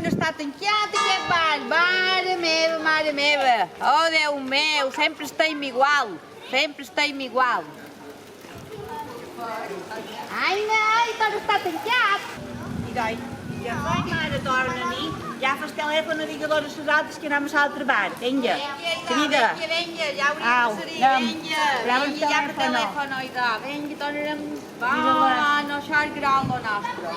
ainda està tancat aquest bar. Mare meva. Oh, Déu meu, sempre estem igual. Sempre estem igual. Ai, não, então está tancat. E daí? Já vai, mare, torna-me. Já faz telèfon a diga d'hores cesadas que anamos a trabalhar. Venga, querida. Venga, já abri a venga. Venga, já para telèfon, oida. Venga, tornarem. Va, no xargarà lo nostre.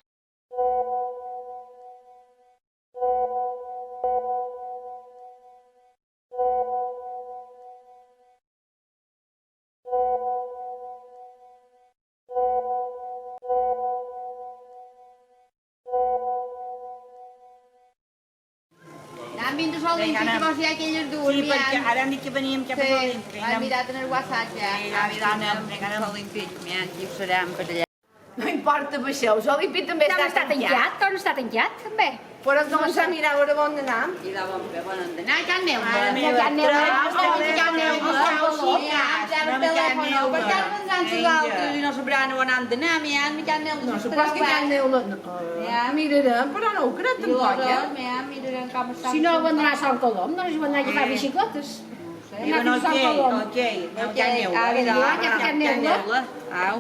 Han vist els olímpics que vols dir aquelles dues? Sí, perquè ara hem dit que veníem cap als olímpics. Han mirat en el WhatsApp ja. Els olímpics, aquí ho serem per allà. No importa per això, els olímpics també està tancat. Torna a estar tancat, també. Però has començat a mirar a veure on anem. I de bon bé, bon anar. Can Neus. Mare meva, Can Neus. Can Neus. Per què no vendran les altres i no sabran on han d'anar? Mi Can Neus. No, supos que Can Neus... Mirarem, però no ho crec tampoc, eh? Mirarem com està. Si no vendrà a Sant Colom, no ens vendrà a agafar bicicletes. Diuen ok, el Caneu. Can Neus. Au.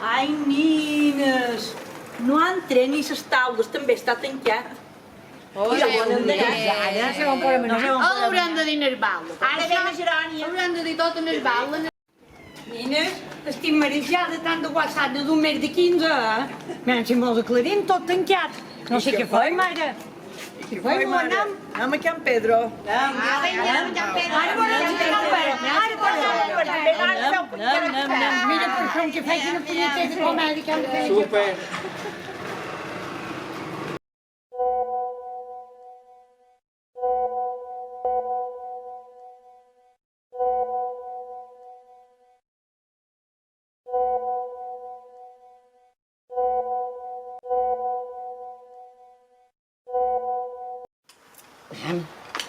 Ai, nines, no entren ni les taules, també està tancat. Oh, I on hem d'anar ara? No sé on podem anar. Oh, hauran de dir en el bal. Ara ve la Gerònia. Hauran de dir tot en el bal. Nines, estic marejada tant de guassada d'un mes de 15, eh? Menys si mos aclarim, tot tancat. No sé què fem, mare. Què fem, on anem? Anem a Can Pedro. Mira, per això que faig una punyeteta com a mèdica. Super.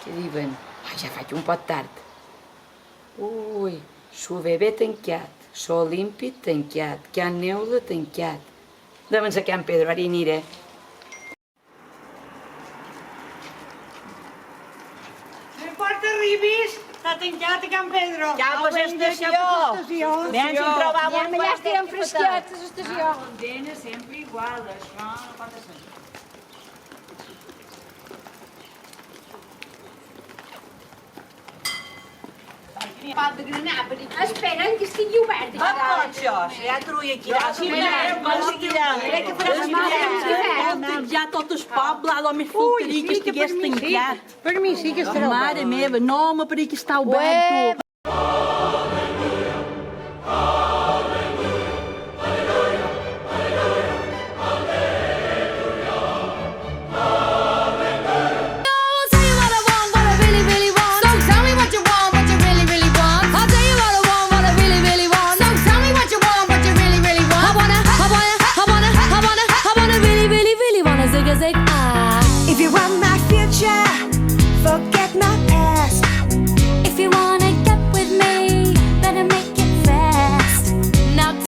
Què diuen? Ai, ja faig un pot tard. Ui, Subebé tancat, Solímpid tancat, Can Neula tancat. Devem ser Can Pedro, ara hi aniré. No importa, arribis, està tancat a Can Pedro. Cap a l'estació. Ven si trobam un Ja estirem fresquets a l'estació. condena sempre igual, això no pot ser. Pot de granar, per aquí. Espera'n que estigui obert. Va, pot això, si ja truï aquí. Crec que farà Ja tot el poble, només faltaria que estigués tancat. Per mi sí que estarà obert. Mare meva, no m'apareix que està obert.